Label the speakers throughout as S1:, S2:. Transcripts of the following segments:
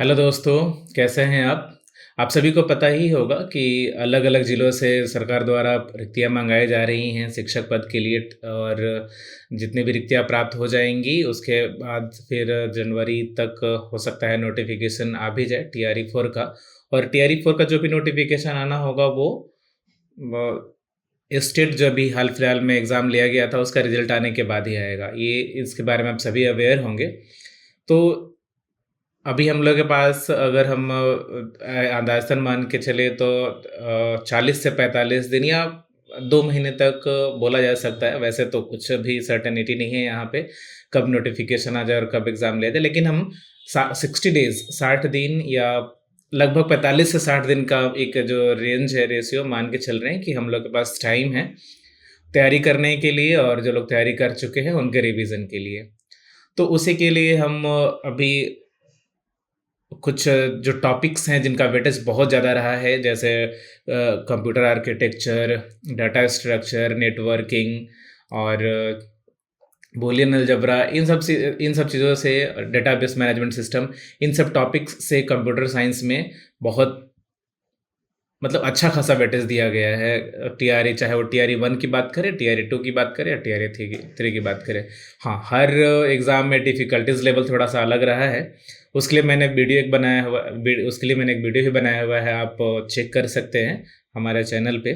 S1: Hello दोस्तों, कैसे हैं आप? आप सभी को पता ही होगा कि अलग-अलग ज़िलों से सरकार द्वारा रिक्तियाँ मंगाई जा रही हैं शिक्षक पद के लिए और जितनी भी रिक्तियाँ प्राप्त हो जाएँगी, उसके बाद फिर जनवरी तक हो सकता है नोटिफ़िकेशन आ भी जाए टीआरई 4 का। और टीआरई 4 का जो भी नोटिफ़िकेशन आना होगा वो व स्टेट जो अभी हाल-फिलहाल में एग्ज़ाम लिया गया था, उसका रिज़ल्ट आने के बाद ही आएगा। ये इसके बारे में आप सभी अवेयर होंगे। तो अभी हम लोग के पास अगर हम अंदाज़न मान के चले तो 40 से 45 दिन या 2 महीने तक बोला जा सकता है। वैसे तो कुछ भी सर्टेनिटी नहीं है यहाँ पे, कब नोटिफ़िकेशन आ जाए और कब एग्ज़ाम लिया जाए। लेकिन हम सा 60 डेज़ 60 दिन या लगभग 45 से 60 दिन का एक जो रेंज है, रेशियो मान के चल रहे हैं कि हम लोग के पास टाइम है, तैयारी करने के लिए और जो लोग तैयारी कर चुके हैं, उनके रिवीज़न के लिए। तो उसी के लिए हम अभी कुछ जो टॉपिक्स हैं जिनका वेटेज बहुत ज़्यादा रहा है जैसे computer architecture, data structure, networking और बूलियन अलजेब्रा इन सब चीज़ों से डेटाबेस मैनेजमेंट सिस्टम इन सब टॉपिक्स से कंप्यूटर साइंस में बहुत मतलब अच्छा खासा वेटेज दिया गया है टीआरई चाहे वो टीआरई 1 की बात करें, टीआरई 2 की बात करें या टीआरई 3 की बात करें। हाँ, हर एग्ज़ाम में डिफ़िकल्टीज़ लेवल थोड़ा-सा अलग रहा है। उसके लिए मैंने उसके लिए मैंने एक वीडियो भी बनाया हुआ है, आप चेक कर सकते हैं हमारे चैनल पे।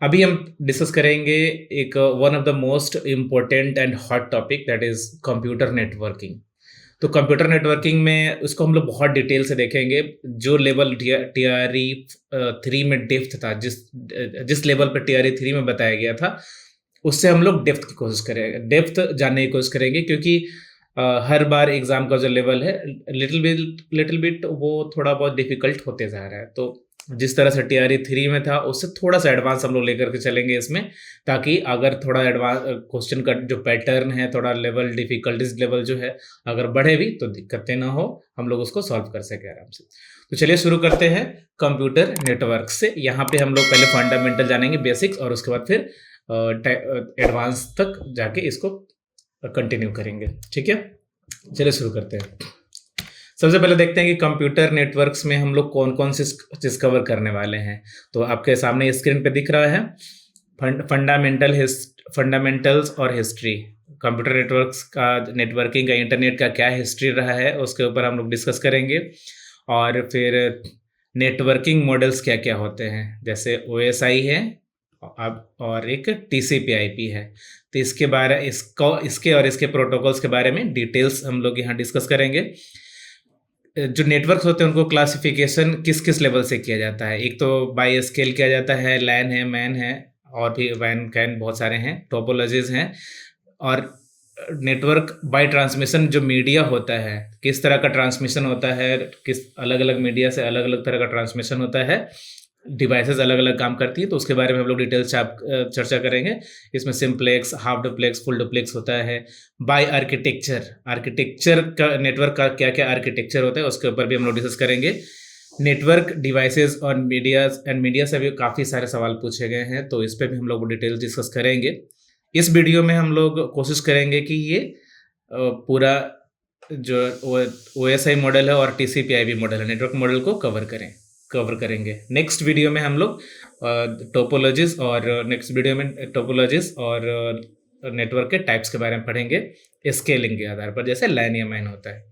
S1: अभी हम डिस्कस करेंगे एक one of the most important and hot topic that is computer networking. तो कंप्यूटर नेटवर्किंग में उसको हम लोग बहुत डिटेल से देखेंगे। जो लेवल टीआरई 3 में डेप्थ था, जिस लेवल पे टीआरई 3 में बताया गया था, उससे हम लोग डेप्थ जानने की कोशिश करेंगे क्योंकि हर बार एग्ज़ाम का जो लेवल है लिटिल बिट वो थोड़ा बहुत डिफ़िकल्ट होते जा रहा है। तो जिस तरह से टीआरई 3 में था, उससे थोड़ा-सा एडवांस हम लोग लेकर के चलेंगे इसमें, ताकि अगर थोड़ा क्वेश्चन का जो पैटर्न है, थोड़ा लेवल डिफ़िकल्टीज़ लेवल जो है, अगर बढ़े भी तो दिक्कतें ना हो, हम लोग उसको सॉल्व कर सकें आराम से। तो चलिए शुरू करते हैं कंप्यूटर नेटवर्क से। यहाँ पे हम लोग पहले फंडामेंटल जानेंगे बेसिक्स और उसके बाद फिर एडवांस तक जाके इसको कंटिन्यू करेंगे। ठीक है? चलिए शुरू करते हैं। सबसे पहले देखते हैं कि कंप्यूटर नेटवर्क्स में हम लोग कौन-कौन सी चीज़ कवर करने वाले हैं। तो आपके सामने स्क्रीन पे दिख रहा है फंडामेंटल्स और हिस्ट्री। कंप्यूटर नेटवर्किंग का इंटरनेट का क्या हिस्ट्री रहा है, उसके ऊपर हम लोग डिस्कस करेंगे। और फिर नेटवर्किंग मॉडल्स क्या-क्या होते हैं, जैसे ओएसआई है अब और एक टीसीपी/आईपी है। तो इसके और इसके प्रोटोकॉल्स के बारे में डिटेल्स हम लोग यहाँ डिस्कस करेंगे। जो नेटवर्क्स होते हैं उनको क्लासिफिकेशन किस-किस लेवल से किया जाता है। एक तो बाय स्केल किया जाता है, लैन है, मैन है और भी वैन कैन बहुत सारे हैं, टोपोलॉजीज़ हैं। और नेटवर्क बाय ट्रांसमिशन जो मीडिया होता है, किस तरह का ट्रांसमिशन होता है, किस अलग-अलग मीडिया से अलग-अलग तरह का ट्रांसमिशन होता है, डिवाइसेज़ अलग-अलग काम करती हैं, तो उसके बारे में हम लोग डिटेल से चर्चा करेंगे। इसमें simplex, half duplex, full duplex होता है। बाय आर्किटेक्चर का नेटवर्क का क्या-क्या आर्किटेक्चर होता है, उसके ऊपर भी हम लोग डिस्कस करेंगे। नेटवर्क डिवाइसेज़ और मीडिया से भी काफ़ी सारे सवाल पूछे गए हैं, तो इस पे भी हम लोग डिटेल डिस्कस करेंगे। इस वीडियो में हम लोग कोशिश करेंगे कि ये पूरा जो ओएसआई मॉडल है और टीसीपी/आईपी मॉडल है, नेटवर्क मॉडल को कवर करेंगे। नेक्स्ट वीडियो में हम लोग टोपोलॉजीज़ और नेटवर्क के टाइप्स के बारे में पढ़ेंगे, स्केलिंग के आधार पर, जैसे लैन या मैन होता है।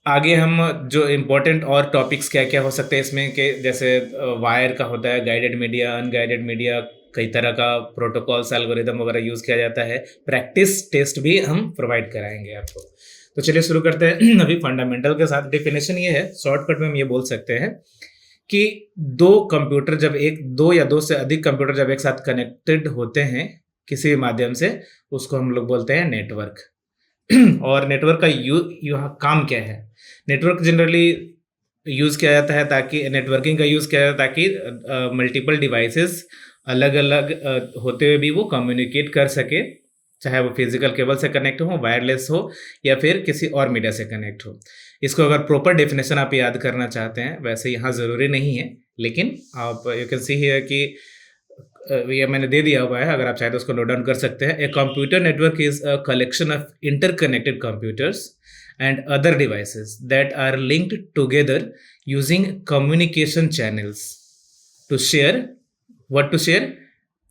S1: आगे हम जो इम्पोर्टेंट और टॉपिक्स क्या-क्या हो सकते हैं इसमें के जैसे वायर का होता है, गाइडेड मीडिया, अनगाइडेड मीडिया, कई तरह का प्रोटोकॉल्स, एल्गोरिदम वगैरह यूज़ किया जाता है। प्रैक्टिस टेस्ट भी हम प्रोवाइड कराएँगे आपको। तो चलिए शुरू करते हैं। अभी फंडामेंटल के साथ डेफिनेशन ये है, शॉर्टकट में हम ये बोल सकते हैं कि 2 या 2 से अधिक कंप्यूटर जब एक साथ कनेक्टेड होते हैं किसी भी माध्यम से, उसको हम लोग बोलते हैं नेटवर्क। और नेटवर्क का यहाँ काम क्या है? नेटवर्क जनरली यूज़ किया जाता है ताकि नेटवर्किंग का यूज़ किया जाता है ताकि मल्टीपल डिवाइसेस अलग-अलग होते हुए भी वो कम्युनिकेट कर सके, चाहे वो फिजिकल केबल से कनेक्ट हो, वायरलेस हो या फिर किसी और मीडिया से कनेक्ट हो। इसको अगर प्रॉपर डेफिनेशन आप याद करना चाहते हैं, वैसे यहाँ ज़रूरी नहीं है, लेकिन आप यू कैन सी हियर कि ये मैंने दे दिया हुआ है, अगर आप चाहें तो उसको नोट डाउन कर सकते हैं। A computer network is a collection of interconnected computers and other devices that are linked together using communication channels to share what to share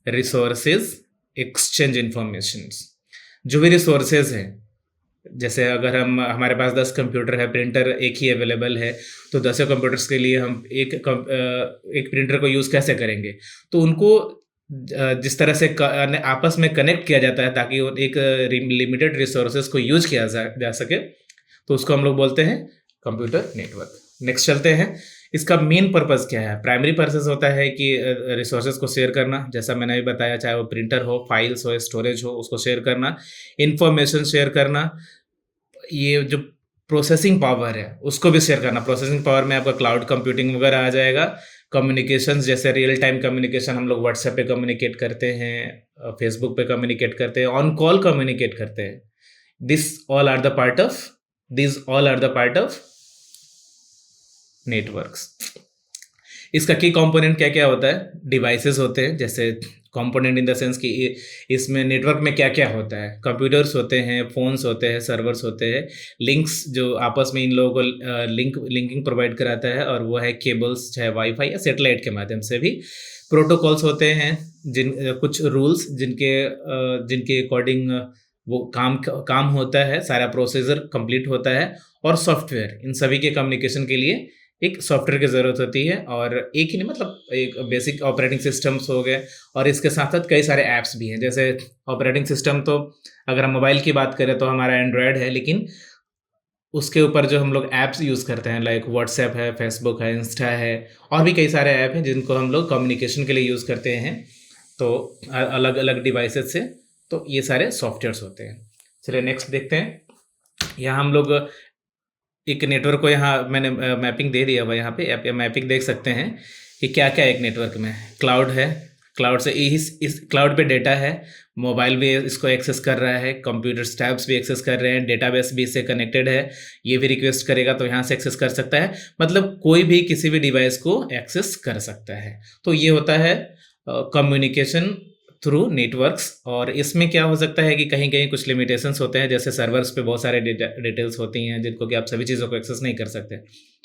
S1: resources, exchange informations। जो भी रिसोर्सेज हैं, जैसे अगर हम हमारे पास 10 कंप्यूटर है, प्रिंटर एक ही अवेलेबल है, तो 10 कंप्यूटर्स के लिए हम एक प्रिंटर को यूज़ कैसे करेंगे? तो उनको जिस तरह से आपस में कनेक्ट किया जाता है ताकि एक लिमिटेड रिसोर्सेज को यूज किया जा सके, तो उसको हम लोग बोलते हैं कंप्यूटर नेटवर्क। नेक्स्ट चलते हैं, इसका मेन पर्पस क्या है? प्राइमरी पर्पस होता है कि रिसोर्सेज को शेयर करना, जैसा मैंने अभी बताया, चाहे वो प्रिंटर हो, फाइल्स हो, स्टोरेज हो, उसको शेयर करना, इंफॉर्मेशन शेयर करना, ये जो प्रोसेसिंग पावर है उसको भी शेयर करना। प्रोसेसिंग पावर में आपका क्लाउड कंप्यूटिंग वगैरह आ जाएगा। कम्युनिकेशन, जैसे रियल टाइम कम्युनिकेशन, हम लोग व्हाट्सएप पे कम्युनिकेट करते हैं, फेसबुक पे कम्युनिकेट करते हैं, ऑन कॉल कम्युनिकेट करते हैं। This all are the part of networks. इसका की कंपोनेंट क्या क्या होता है? डिवाइसेस होते हैं, जैसे कंपोनेंट इन द सेंस कि इसमें नेटवर्क में क्या क्या होता है। कंप्यूटर्स होते हैं, फ़ोन्स होते हैं, सर्वर्स होते हैं, लिंक्स जो आपस में इन लोगों को लिंकिंग प्रोवाइड कराता है, और वो है केबल्स, चाहे वाईफाई या सेटेलाइट के माध्यम से भी। प्रोटोकॉल्स होते हैं, कुछ रूल्स जिनके अकॉर्डिंग वो काम होता है, सारा प्रोसीजर कंप्लीट होता है। और सॉफ्टवेयर, इन सभी के कम्युनिकेशन के लिए एक सॉफ्टवेयर की ज़रूरत होती है, और एक ही नहीं, मतलब एक बेसिक ऑपरेटिंग सिस्टम्स हो गए, और इसके साथ साथ कई सारे ऐप्स भी हैं। जैसे ऑपरेटिंग सिस्टम तो अगर हम मोबाइल की बात करें तो हमारा एंड्रॉयड है, लेकिन उसके ऊपर जो हम लोग ऐप्स यूज़ करते हैं, लाइक व्हाट्सएप है, फेसबुक है, इंस्टा है, और भी कई सारे ऐप हैं जिनको हम लोग कम्युनिकेशन के लिए यूज़ करते हैं, तो अलग अलग डिवाइसेस से। तो ये सारे सॉफ्टवेयर्स होते हैं। चलिए नेक्स्ट देखते हैं। यहाँ हम लोग एक नेटवर्क को, यहाँ मैंने मैपिंग दे दिया हुआ, यहाँ पे आप मैपिंग देख सकते हैं कि क्या क्या एक नेटवर्क में। क्लाउड है, क्लाउड से इस क्लाउड पे डेटा है, मोबाइल भी इसको एक्सेस कर रहा है, कंप्यूटर टैब्स भी एक्सेस कर रहे हैं, डेटाबेस भी इससे कनेक्टेड है, ये भी रिक्वेस्ट करेगा तो यहाँ से एक्सेस कर सकता है, मतलब कोई भी किसी भी डिवाइस को एक्सेस कर सकता है। तो ये होता है कम्युनिकेशन थ्रू नेटवर्क्स। और इसमें क्या हो सकता है कि कहीं कहीं कुछ लिमिटेशंस होते हैं, जैसे सर्वर्स पे बहुत सारे डिटेल्स होती हैं जिनको कि आप सभी चीज़ों को एक्सेस नहीं कर सकते,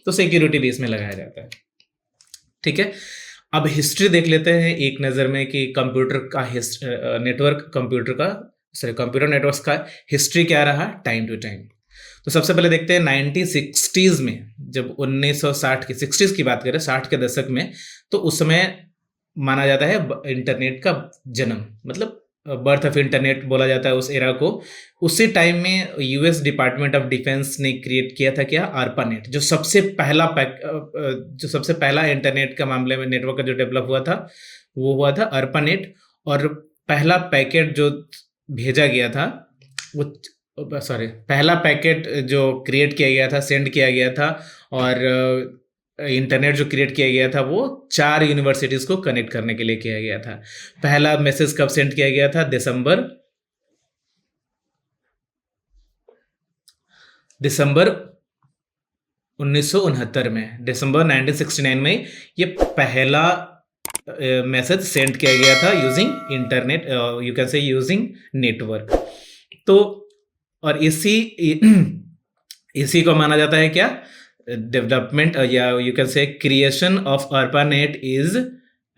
S1: तो सिक्योरिटी भी इसमें लगाया जाता है। ठीक है, अब हिस्ट्री देख लेते हैं एक नज़र में कि कंप्यूटर नेटवर्क्स का हिस्ट्री क्या रहा टाइम टू टाइम। तो सबसे पहले देखते हैं 1960s में, जब 1960 की 60s की बात करें, 60 के दशक में, तो उस समय माना जाता है इंटरनेट का जन्म, मतलब बर्थ ऑफ इंटरनेट बोला जाता है उस एरा को। उसी टाइम में यूएस डिपार्टमेंट ऑफ डिफेंस ने क्रिएट किया था क्या, ARPANET, जो सबसे पहला इंटरनेट का मामले में नेटवर्क का जो डेवलप हुआ था, वो हुआ था ARPANET। और पहला पैकेट जो भेजा गया था, पहला पैकेट जो क्रिएट किया गया था, सेंड किया गया था, और इंटरनेट जो क्रिएट किया गया था वो 4 यूनिवर्सिटीज़ को कनेक्ट करने के लिए किया गया था। पहला मैसेज कब सेंड किया गया था? दिसंबर 1969 में, दिसंबर 1969 में ये पहला मैसेज सेंड किया गया था using internet, you can say using network. तो और इसी को माना जाता है क्या, development, या you can say creation of ARPANET is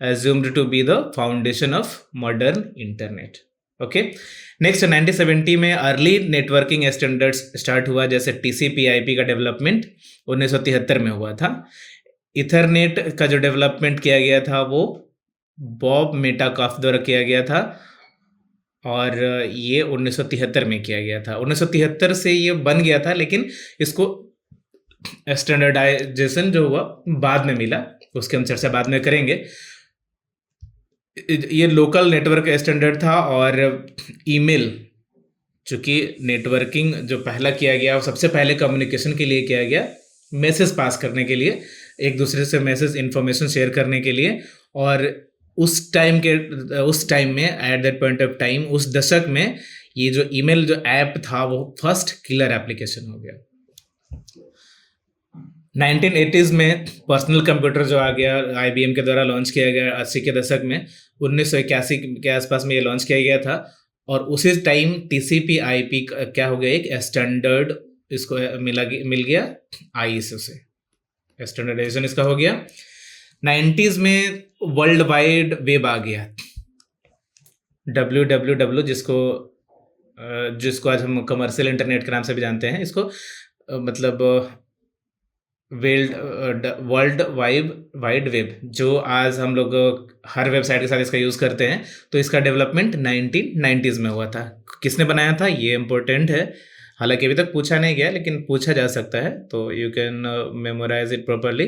S1: assumed to be the foundation of modern internet. Okay, next 1970 में अर्ली नेटवर्किंग स्टैंडर्ड्स स्टार्ट हुआ, जैसे TCP/IP का डेवलपमेंट 1973 में हुआ था। इथरनेट का जो डेवलपमेंट किया गया था वो बॉब मेटाकॉफ द्वारा किया गया था, और ये 1973 में किया गया था। 1973 से ये बन गया था, लेकिन इसको स्टैंडर्डाइजेशन जो हुआ बाद में मिला, उसके हम चर्चा बाद में करेंगे। ये लोकल नेटवर्क स्टैंडर्ड था, और ईमेल, चूँकि नेटवर्किंग जो पहला किया गया, सबसे पहले कम्युनिकेशन के लिए किया गया, मैसेज पास करने के लिए, एक दूसरे से मैसेज इन्फॉर्मेशन शेयर करने के लिए। और उस टाइम में at that point of time, उस दशक में, ये जो ईमेल जो ऐप था वो फर्स्ट किलर एप्लीकेशन हो गया। 1980s में पर्सनल कंप्यूटर जो आ गया, IBM के द्वारा लॉन्च किया गया 80 के दशक में, 1981 के आसपास में ये लॉन्च किया गया था। और उसी टाइम TCP/IP क्या हो गया, एक स्टैंडर्ड इसको मिल गया आईएसओ से, स्टैंडर्डाइजेशन इसका हो गया। 90s में वर्ल्ड वाइड वेब आ गया, www, जिसको आज हम कमर्शियल इंटरनेट के नाम से भी जानते हैं। इसको मतलब वर्ल्ड वाइड वेब, जो आज हम लोग हर वेबसाइट के साथ इसका यूज़ करते हैं, तो इसका डेवलपमेंट 1990s में हुआ था। किसने बनाया था ये इम्पोर्टेंट है, हालांकि अभी तक पूछा नहीं गया लेकिन पूछा जा सकता है, तो you can memorise it properly.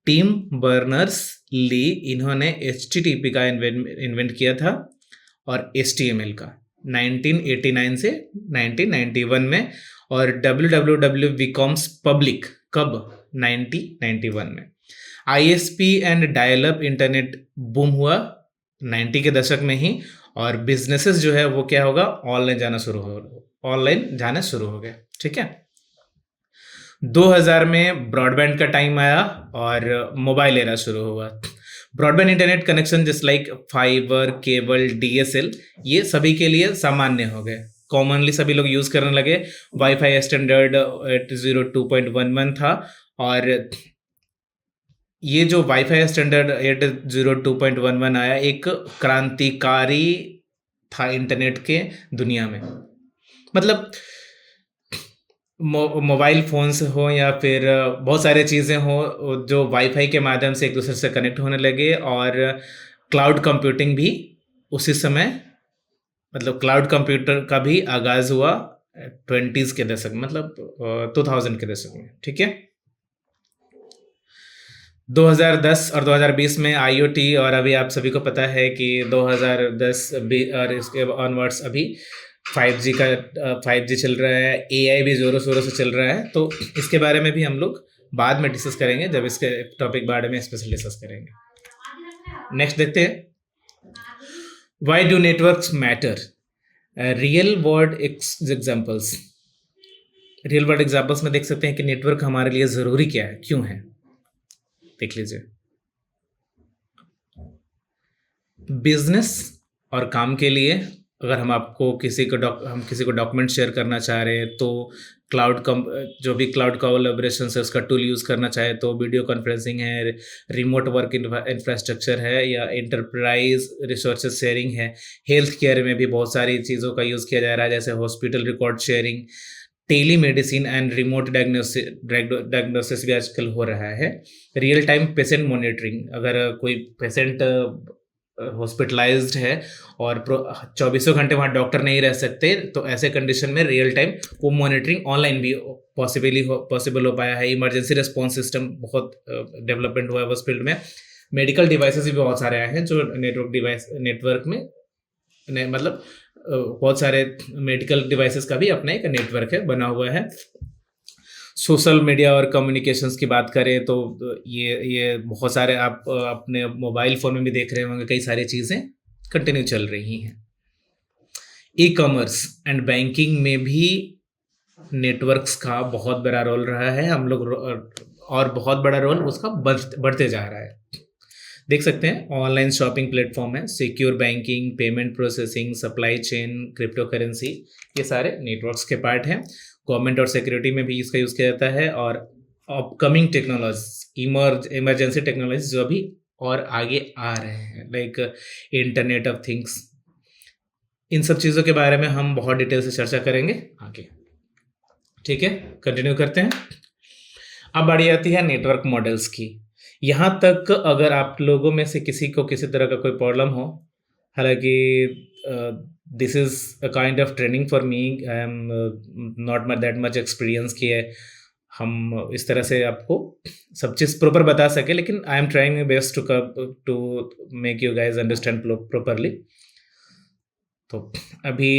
S1: Tim Berners Lee, इन्होंने HTTP का इन्वेंट किया था और HTML का 1989 से 1991 में, और www becomes public कब, 1991 में। ISP and dial up internet boom हुआ 90 के दशक में ही, और बिजनेसेस जो है वो क्या होगा, ऑनलाइन जाना शुरू हो गया। ठीक है, 2000 में ब्रॉडबैंड का टाइम आया और मोबाइल एरा शुरू हुआ। Broadband internet connection just like fibre, cable, DSL, ये सभी के लिए सामान्य हो गए, कॉमनली सभी लोग यूज करने लगे। वाईफाई स्टैंडर्ड 802.11 था, और ये जो वाईफाई स्टैंडर्ड 802.11 आया, एक क्रांतिकारी था इंटरनेट के दुनिया में। मतलब मोबाइल फ़ोन्स हो या फिर बहुत सारे चीज़ें हो जो वाईफाई के माध्यम से एक दूसरे से कनेक्ट होने लगे, और क्लाउड कंप्यूटिंग भी उसी समय, मतलब क्लाउड कंप्यूटर का भी आगाज़ हुआ 20s के दशक, मतलब 2000 के दशक में। ठीक है, 2010 और 2020 में IoT, और अभी आप सभी को पता है कि 2010 और इसके ऑनवर्ड्स अभी 5G चल रहा है, AI भी ज़ोरों शोरों से चल रहा है, तो इसके बारे में भी हम लोग बाद में डिस्कस करेंगे, जब इसके टॉपिक बारे में स्पेशल डिस्कस करेंगे। नेक्स्ट देखते हैं, why do networks matter, real world examples. Real world examples में देख सकते हैं कि नेटवर्क हमारे लिए ज़रूरी क्या है, क्यों है, देख लीजिए। बिजनेस और काम के लिए, अगर हम किसी को डॉक्यूमेंट शेयर करना चाह रहे हैं, तो जो भी क्लाउड कोलैबोरेशन है उसका टूल यूज़ करना चाहे, तो वीडियो कॉन्फ्रेंसिंग है, रिमोट वर्क इंफ्रास्ट्रक्चर है, या एंटरप्राइज रिसोर्सेज शेयरिंग है। हेल्थ केयर में भी बहुत सारी चीज़ों का यूज़ किया जा रहा है, जैसे hospital record sharing, telemedicine and remote diagnosis भी आजकल हो रहा है। रियल टाइम पेशेंट मॉनिटरिंग, अगर कोई पेशेंट हॉस्पिटलाइज्ड है और 24 घंटे वहाँ डॉक्टर नहीं रह सकते, तो ऐसे कंडीशन में रियल टाइम वो मॉनिटरिंग ऑनलाइन भी पॉसिबल हो पाया है। इमरजेंसी रिस्पॉन्स सिस्टम बहुत डेवलपमेंट हुआ है उस फील्ड में। मेडिकल डिवाइसेस भी बहुत सारे आए हैं जो नेटवर्क में मतलब बहुत सारे मेडिकल डिवाइसेस का भी अपना एक नेटवर्क है बना हुआ है। सोशल मीडिया और कम्युनिकेशंस की बात करें तो ये बहुत सारे आप अपने मोबाइल फ़ोन में भी देख रहे होंगे, कई सारी चीज़ें कंटिन्यू चल रही हैं। ई-कॉमर्स एंड बैंकिंग में भी नेटवर्क्स का बहुत बड़ा रोल रहा है, हम लोग और बहुत बड़ा रोल उसका बढ़ते जा रहा है। देख सकते हैं ऑनलाइन शॉपिंग प्लेटफॉर्म है, secure banking, payment processing, supply chain, crypto currency, ये सारे नेटवर्क्स के पार्ट हैं। गवर्नमेंट और सिक्योरिटी में भी इसका यूज़ किया जाता है। और अपकमिंग टेक्नोलॉजी, इमरजेंसी टेक्नोलॉजी जो अभी और आगे आ रहे हैं, लाइक इंटरनेट ऑफ थिंग्स, इन सब चीज़ों के बारे में हम बहुत डिटेल से चर्चा करेंगे आगे। ठीक है, कंटिन्यू करते हैं। अब बारी आती है नेटवर्क मॉडल्स की। यहाँ तक अगर आप लोगों में से किसी को किसी तरह का कोई प्रॉब्लम हो, हालांकि this is a kind of training for me, I am not that much experience कि हम इस तरह से आपको सब चीज़ प्रॉपर बता सके, लेकिन I am trying my best to make you guys understand properly. तो अभी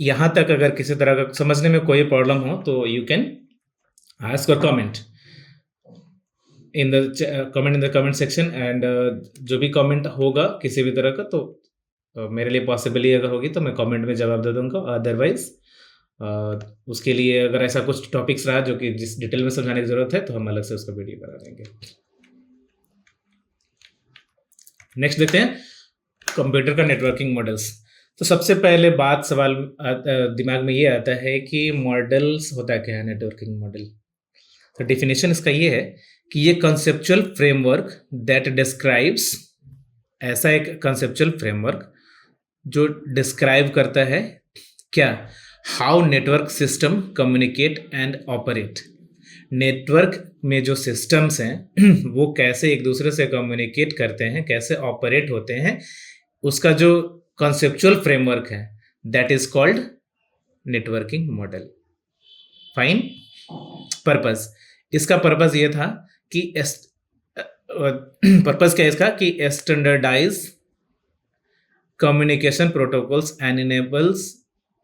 S1: यहाँ तक अगर किसी तरह का समझने में कोई प्रॉब्लम हो तो यू कैन आस्क और comment in the comment section, and जो भी कमेंट होगा किसी भी तरह का तो मेरे लिए पॉसिबल ही अगर होगी तो मैं कमेंट में जवाब दे दूंगा। अदरवाइज उसके लिए अगर ऐसा कुछ टॉपिक्स रहा जो कि जिस डिटेल में समझाने की ज़रूरत है तो हम अलग से उसका वीडियो बना देंगे। नेक्स्ट देखते हैं कंप्यूटर का नेटवर्किंग मॉडल्स। तो सबसे पहले बात सवाल दिमाग में ये आता है कि मॉडल्स होता क्या है नेटवर्किंग मॉडल। तो डेफिनेशन इसका ये है कि ये कॉन्सेप्चुअल फ्रेमवर्क दैट डिस्क्राइब्स, ऐसा एक कॉन्सेप्चुअल फ्रेमवर्क जो डिस्क्राइब करता है क्या, how network system communicate and operate. Network में जो सिस्टम्स हैं वो कैसे एक दूसरे से कम्युनिकेट करते हैं, कैसे ऑपरेट होते हैं, उसका जो कॉन्सेप्चुअल फ्रेमवर्क है that is called networking model. Fine. Purpose, इसका पर्पस ये था कि पर्पस क्या है इसका कि standardise communication protocols and enables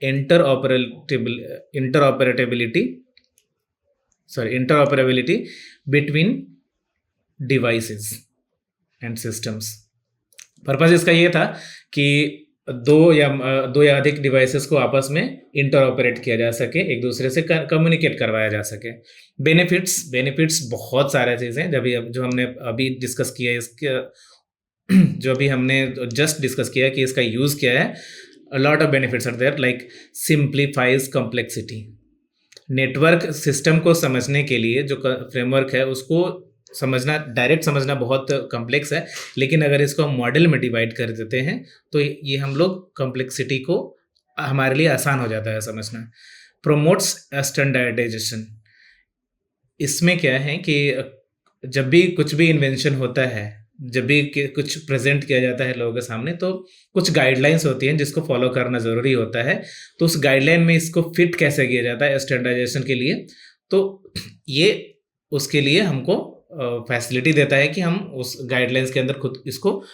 S1: interoperability between devices and systems। पर्पस इसका ये था कि दो या अधिक डिवाइसेस को आपस में इंटरऑपरेट किया जा सके, एक दूसरे से कम्युनिकेट करवाया जा सके। बेनिफिट्स बहुत सारे चीज़ें जो हमने अभी डिस्कस किया है, इसके जो अभी हमने जस्ट डिस्कस किया कि इसका यूज़ क्या है। A lot of benefits are there, like simplifies complexity। Network system को समझने के लिए जो फ्रेमवर्क है उसको समझना, डायरेक्ट समझना बहुत कॉम्प्लेक्स है, लेकिन अगर इसको मॉडल में डिवाइड कर देते हैं तो ये हम लोग कॉम्प्लेक्सिटी को हमारे लिए आसान हो जाता है समझना। Promotes standardisation. इसमें क्या है कि जब भी कुछ भी इन्वेंशन होता है, जब भी कुछ प्रेजेंट किया जाता है लोगों के सामने, तो कुछ गाइडलाइंस होती हैं जिसको फॉलो करना ज़रूरी होता है। तो उस गाइडलाइन में इसको फिट कैसे किया जाता है स्टैंडर्डाइजेशन के लिए, तो ये उसके लिए हमको फैसिलिटी देता है कि हम उस गाइडलाइंस के अंदर खुद इसको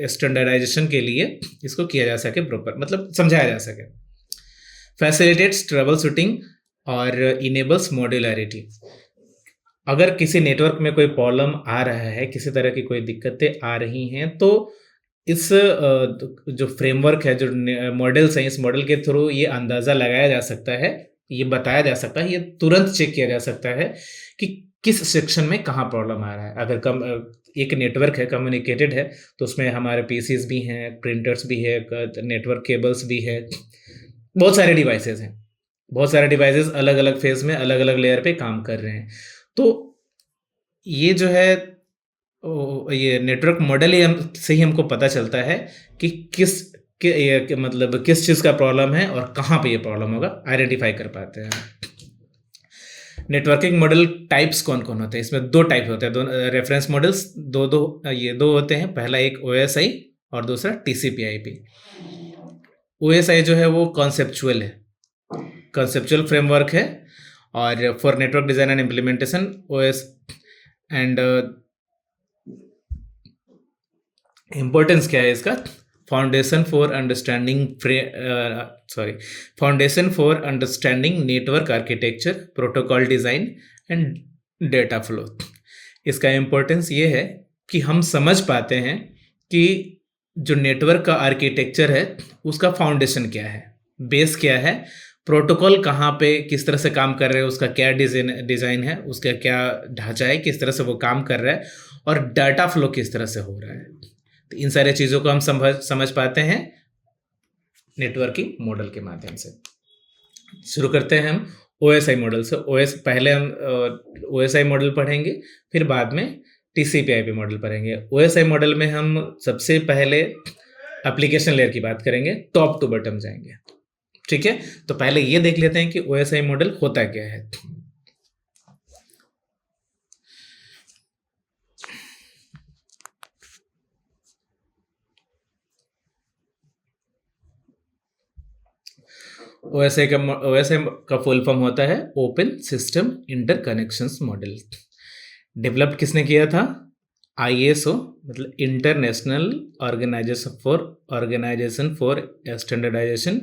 S1: स्टैंडर्डाइजेशन के लिए इसको किया जा सके, प्रॉपर मतलब समझाया जा सके। फैसिलिटेट्स ट्रबल शूटिंग और इनेबल्स मॉड्यूलरिटी। अगर किसी नेटवर्क में कोई प्रॉब्लम आ रहा है, किसी तरह की कोई दिक्कतें आ रही हैं, तो इस जो फ्रेमवर्क है, जो मॉडल्स हैं, इस मॉडल के थ्रू ये अंदाज़ा लगाया जा सकता है, ये बताया जा सकता है, ये तुरंत चेक किया जा सकता है कि किस सेक्शन में कहाँ प्रॉब्लम आ रहा है। अगर एक नेटवर्क है, कम्युनिकेटेड है, तो उसमें हमारे पीसीज भी हैं, प्रिंटर्स भी है, नेटवर्क केबल्स भी है, बहुत सारे डिवाइसेस हैं, बहुत सारे डिवाइसेस अलग अलग फेज में अलग अलग लेयर पे काम कर रहे हैं। तो ये जो है ये नेटवर्क मॉडल से ही हमको पता चलता है कि मतलब किस चीज़ का प्रॉब्लम है और कहाँ पे ये प्रॉब्लम होगा, आइडेंटिफाई कर पाते हैं। नेटवर्किंग मॉडल टाइप्स कौन कौन होते हैं? इसमें दो टाइप होते हैं, दो रेफरेंस मॉडल्स, दो होते हैं। पहला एक OSI और दूसरा TCP/IP। OSI जो है वो कॉन्सेप्चुअल है, कॉन्सेप्चुअल फ्रेमवर्क है, और for network design and implementation OS and importance क्या है इसका? Foundation for understanding network architecture, protocol design and data flow. इसका इम्पोर्टेंस ये है कि हम समझ पाते हैं कि जो नेटवर्क का आर्किटेक्चर है उसका फाउंडेशन क्या है, बेस क्या है, प्रोटोकॉल कहाँ पे किस तरह से काम कर रहे हैं, उसका क्या डिज़ाइन है, उसका क्या ढांचा है, किस तरह से वो काम कर रहा है, और डाटा फ्लो किस तरह से हो रहा है। तो इन सारे चीज़ों को हम समझ पाते हैं नेटवर्किंग मॉडल के माध्यम से। शुरू करते हैं हम OSI मॉडल से। पहले हम OSI मॉडल पढ़ेंगे, फिर बाद में TCP/IP मॉडल पढ़ेंगे। OSI मॉडल में हम सबसे पहले एप्लीकेशन लेयर की बात करेंगे, टॉप टू बॉटम जाएंगे, ठीक है। तो पहले ये देख लेते हैं कि OSI मॉडल होता क्या है। OSI का फुल फॉर्म होता है open system interconnections model. Developed किसने किया था? ISO मतलब international organisation for standardisation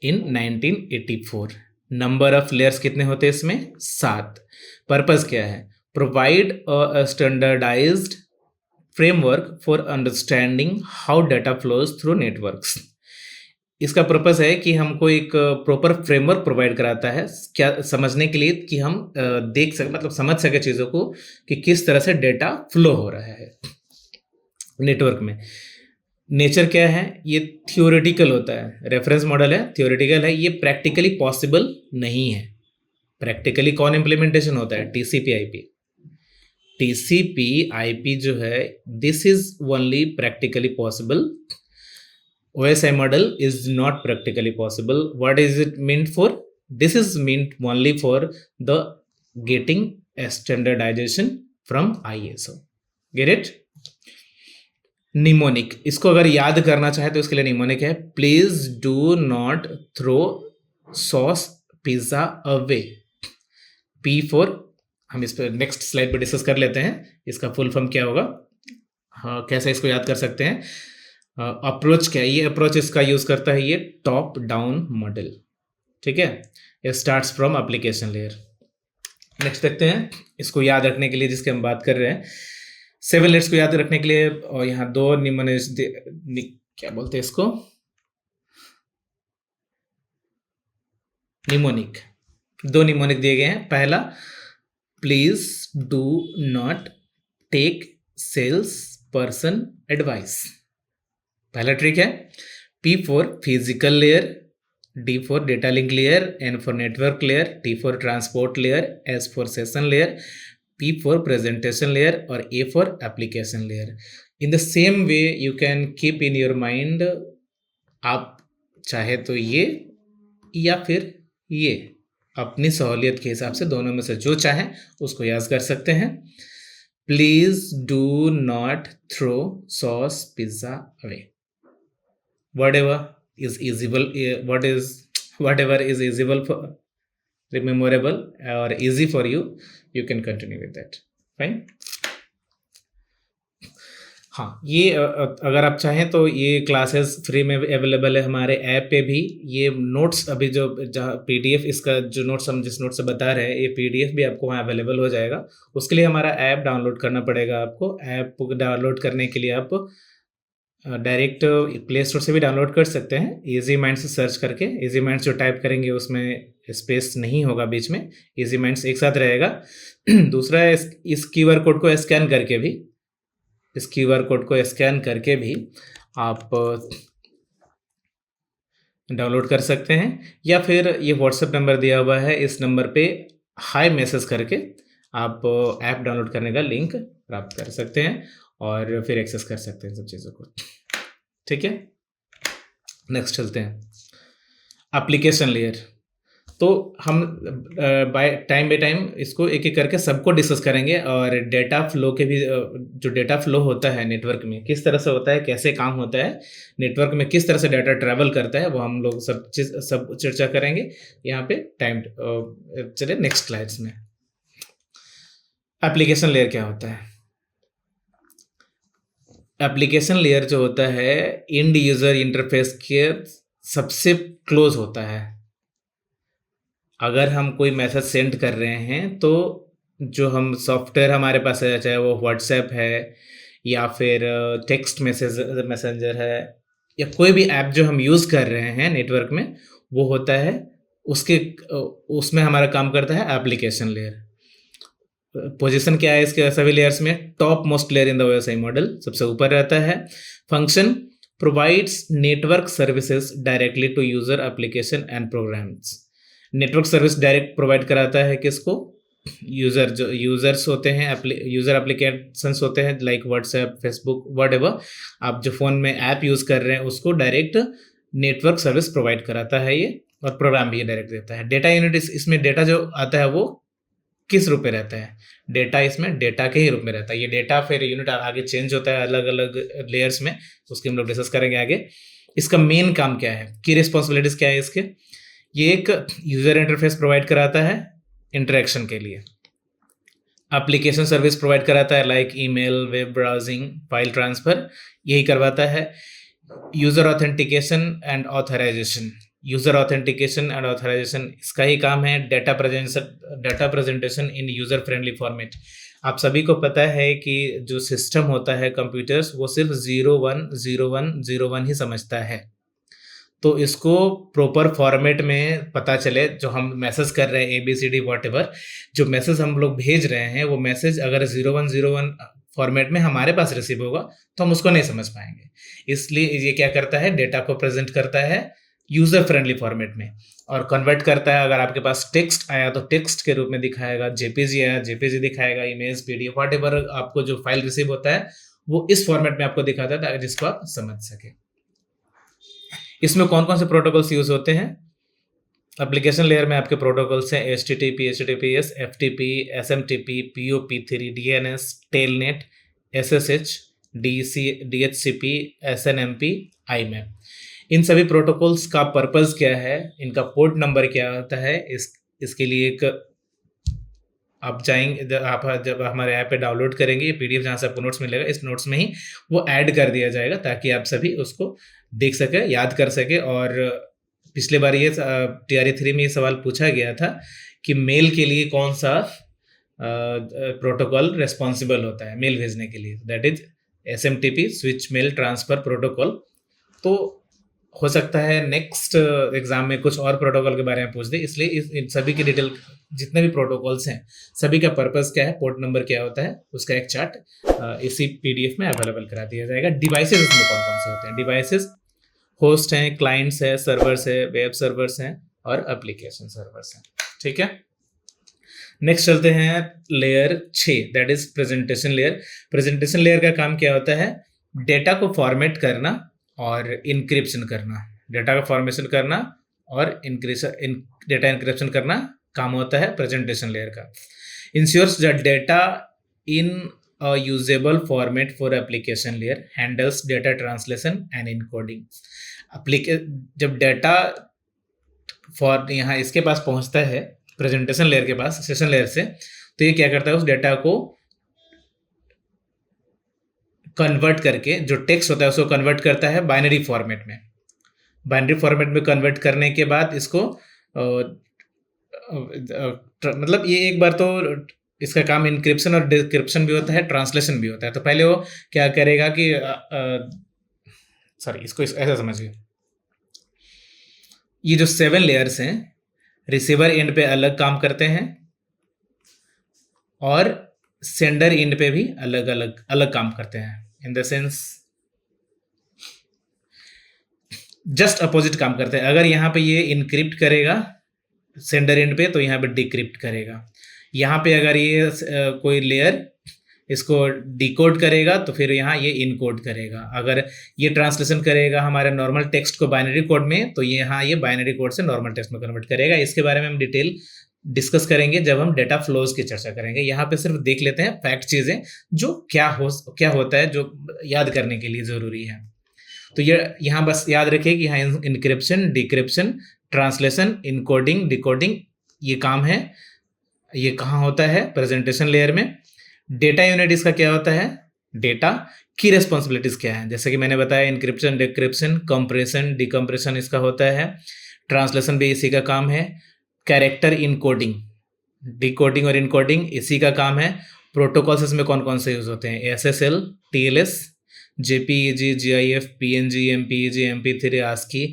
S1: in 1984। Number of layers कितने होते हैं इसमें? 7। पर्पस क्या है? Provide a standardised framework for understanding how data flows through networks. इसका पर्पस है कि हमको एक प्रॉपर फ्रेमवर्क प्रोवाइड कराता है, क्या समझने के लिए कि हम देख सके, मतलब समझ सके चीज़ों को कि किस तरह से डेटा फ्लो हो रहा है नेटवर्क में। नेचर क्या है, ये थियोरेटिकल होता है, रेफरेंस मॉडल है, थियोरेटिकल है, ये प्रैक्टिकली पॉसिबल नहीं है। प्रैक्टिकली कौन इम्प्लीमेंटेशन होता है, टीसीपी आईपी। टीसीपी आईपी जो है, this is only practically possible. OSI model is not practically possible. What is it meant for? This is meant only for the getting a standardization from ISO. Get it? Mnemonic, इसको अगर याद करना चाहे तो इसके लिए निमोनिक है, please do not throw sauce pizza away. P4, हम इस पर नेक्स्ट स्लाइड पे डिस्कस कर लेते हैं, इसका फुल फॉर्म क्या होगा, हाँ कैसे इसको याद कर सकते हैं। अप्रोच क्या है, ये अप्रोच इसका यूज करता है, ये टॉप डाउन मॉडल, ठीक है। ये starts from application layer. Next देखते हैं, इसको याद रखने के लिए जिसके हम बात कर रहे हैं, 7 लेयर्स को याद रखने के लिए, और यहाँ 2 क्या बोलते हैं इसको, निमोनिक, 2 निमोनिक दिए गए हैं। पहला, please do not take sales person advice, पहला ट्रिक है। P4 physical layer, D4 data link layer, N for network layer, T for transport layer, S for session layer, P4 presentation layer और A for application layer. In the same way you can keep in your mind, आप चाहे तो ये या फिर ये, अपनी सहूलियत के हिसाब से दोनों में से जो चाहे उसको याद कर सकते हैं। Please do not throw sauce pizza away. Whatever is easable, whatever is easable for memorable or easy for you, you can continue with that. Fine. हाँ, ये अगर आप चाहें तो ये क्लासेस फ्री में अवेलेबल है हमारे ऐप पे भी। ये नोट्स अभी जो जहाँ PDF, इसका जो नोट्स हम जिस नोट से बता रहे हैं, ये PDF भी आपको वहाँ अवेलेबल हो जाएगा। उसके लिए हमारा ऐप डाउनलोड करना पड़ेगा आपको। ऐप डाउनलोड करने के लिए आप डायरेक्ट प्ले स्टोर से भी डाउनलोड कर सकते हैं, इजी माइंड से सर्च करके। इजी माइंड्स जो टाइप करेंगे उसमें स्पेस नहीं होगा बीच में, इजी माइंड्स एक साथ रहेगा। दूसरा है इस QR कोड को स्कैन करके भी, इस QR कोड को स्कैन करके भी आप डाउनलोड कर सकते हैं, या फिर ये व्हाट्सएप नंबर दिया हुआ है, इस नंबर पे हाई मैसेज करके आप ऐप डाउनलोड करने का लिंक प्राप्त कर सकते हैं और फिर एक्सेस कर सकते हैं सब चीज़ों को, ठीक है। नेक्स्ट चलते हैं, एप्लीकेशन लेयर। तो हम बाय टाइम इसको एक एक करके सबको डिस्कस करेंगे, और डेटा फ्लो के भी, जो डेटा फ्लो होता है नेटवर्क में किस तरह से होता है, कैसे काम होता है, नेटवर्क में किस तरह से डाटा ट्रैवल करता है, वो हम लोग सब चर्चा करेंगे यहाँ पे। चलिए नेक्स्ट स्लाइड्स में। एप्लीकेशन लेयर क्या होता है? एप्लीकेशन लेयर जो होता है एंड यूजर इंटरफेस के सबसे क्लोज होता है। अगर हम कोई मैसेज सेंड कर रहे हैं तो जो हम सॉफ्टवेयर हमारे पास है, चाहे वो व्हाट्सएप है या फिर टेक्स्ट मैसेंजर है या कोई भी ऐप जो हम यूज़ कर रहे हैं नेटवर्क में, वो होता है उसमें हमारा काम करता है एप्लीकेशन लेयर। पोजीशन क्या है इसके सभी लेयर्स में? Top most layer in the OSI model, सबसे ऊपर रहता है। Function provides network services directly to user application and programs. Network service direct provide कराता है किसको? यूजर, जो यूजर्स होते हैं, यूजर एप्लीकेशंस होते हैं लाइक व्हाट्सएप, फेसबुक, व्हाटएवर। आप जो फ़ोन में ऐप यूज़ कर रहे हैं उसको डायरेक्ट नेटवर्क सर्विस प्रोवाइड कराता है ये, और प्रोग्राम भी ये डायरेक्ट देता है। डेटा यूनिट, इसमें डेटा जो आता है वो किस रूप में रहता है? डेटा इसमें डेटा के ही रूप में रहता है। ये डेटा फिर यूनिट आगे चेंज होता है अलग अलग लेयर्स में, उसकी हम लोग डिस्कस करेंगे आगे। इसका मेन काम क्या है, की रिस्पॉन्सिबिलिटीज क्या है इसके? ये एक यूजर इंटरफेस प्रोवाइड कराता है इंटरेक्शन के लिए। एप्लीकेशन सर्विस प्रोवाइड कराता है like email, web browsing, file transfer, यही करवाता है। User authentication and authorization, user authentication and authorization इसका ही काम है। Data presentation in user friendly format. आप सभी को पता है कि जो सिस्टम होता है कंप्यूटर्स, वो सिर्फ 010101 ही समझता है। तो इसको प्रॉपर फॉर्मेट में पता चले, जो हम मैसेज कर रहे हैं ABCD व्हाटएवर, जो मैसेज हम लोग भेज रहे हैं वो मैसेज अगर 0101 फॉर्मेट में हमारे पास रिसीव होगा तो हम उसको नहीं समझ पाएंगे। इसलिए ये क्या करता है, डेटा को प्रेजेंट करता है यूजर फ्रेंडली फॉर्मेट में और कन्वर्ट करता है। अगर आपके पास टेक्स्ट आया तो टेक्स्ट के रूप में दिखाएगा, जेपीजी आया जेपीजी दिखाएगा, इमेज, पीडीएफ, व्हाटएवर आपको जो फाइल रिसीव होता है वो इस फॉर्मेट में आपको दिखाता है ताकि जिसको आप समझ सके। इसमें कौन कौन से प्रोटोकॉल्स यूज होते हैं? एप्लीकेशन लेयर में आपके प्रोटोकॉल्स हैं HTTP, HTTPS, FTP, SMTP, POP3, DNS, telnet, SSH, DHCP, SNMP, IMAP। इन सभी प्रोटोकॉल्स का पर्पस क्या है, इनका पोर्ट नंबर क्या होता है, इसके लिए एक आप जाएंगे, आप जब हमारे ऐप पे डाउनलोड करेंगे ये PDF जहाँ से आपको नोट्स मिलेगा, इस नोट्स में ही वो ऐड कर दिया जाएगा ताकि आप सभी उसको देख सके, याद कर सके। और पिछले बार ये TRE 3 में ये सवाल पूछा गया था कि मेल के लिए कौन सा प्रोटोकॉल रेस्पॉन्सिबल होता है मेल भेजने के लिए, that is SMTP, switch mail transfer protocol. तो हो सकता है नेक्स्ट एग्जाम में कुछ और प्रोटोकॉल के बारे में पूछ दे, इसलिए इन सभी की डिटेल, जितने भी प्रोटोकॉल्स हैं सभी का पर्पस क्या है, पोर्ट नंबर क्या होता है, उसका एक चार्ट इसी PDF में अवेलेबल करा दिया जाएगा। डिवाइसेस इसमें कौन कौन से होते हैं? डिवाइसेस होस्ट हैं, क्लाइंट्स है, सर्वर्स है, वेब सर्वर्स हैं और एप्लीकेशन सर्वर्स हैं। ठीक है, नेक्स्ट चलते हैं layer 6, that is presentation layer. Presentation layer का काम क्या होता है? डेटा को फॉर्मेट करना और इनक्रिप्शन करना। डेटा का फॉर्मेशन करना और डेटा इनक्रिप्शन करना काम होता है प्रेजेंटेशन लेयर का। Ensures the data in a usable format for application layer, handles data translation and encoding. जब डेटा यहाँ इसके पास पहुंचता है प्रेजेंटेशन लेयर के पास सेशन लेयर से, तो ये क्या करता है, उस डेटा को कन्वर्ट करके, जो टेक्स्ट होता है उसको कन्वर्ट करता है बाइनरी फॉर्मेट में। बाइनरी फॉर्मेट में कन्वर्ट करने के बाद इसको मतलब ये एक बार तो इसका काम इनक्रिप्शन और डिक्रिप्शन भी होता है, ट्रांसलेशन भी होता है। तो पहले वो क्या करेगा कि इसको ऐसा समझिए, ये जो 7 लेयर्स हैं रिसीवर एंड पे अलग काम करते हैं और सेंडर एंड पे भी अलग काम करते हैं। In the sense just opposite काम करते हैं। अगर यहाँ पे ये इनक्रिप्ट करेगा सेंडर एंड पे तो यहाँ पे डिक्रिप्ट करेगा। यहाँ पे अगर ये कोई लेयर इसको डिकोड करेगा तो फिर यहाँ ये इनकोड करेगा। अगर ये ट्रांसलेशन करेगा हमारे नॉर्मल टेक्स्ट को बाइनरी कोड में तो यहाँ ये बाइनरी कोड से नॉर्मल टेक्स्ट में कन्वर्ट करेगा। इसके बारे में हम डिटेल डिस्कस करेंगे जब हम डेटा फ्लोज की चर्चा करेंगे। यहाँ पे सिर्फ देख लेते हैं फैक्ट चीजें जो क्या होता है, जो याद करने के लिए जरूरी है। तो ये यहाँ बस याद रखिए कि यहाँ encryption, decryption, translation, encoding, decoding ये काम है। ये कहाँ होता है? प्रेजेंटेशन लेयर में। डेटा यूनिट इसका क्या होता है? डेटा की रिस्पॉन्सिबिलिटीज क्या है? जैसे कि मैंने बताया इनक्रिप्शन, डिक्रिप्शन, कंप्रेशन, डिकम्प्रेशन इसका होता है। ट्रांसलेशन भी इसी का काम है। कैरेक्टर इनकोडिंग, डिकोडिंग और इनकोडिंग इसी का काम है। प्रोटोकॉल्स इसमें कौन कौन से यूज होते हैं? SSL, TLS, JPEG, GIF, PNG, MPEG, MP3, ASCII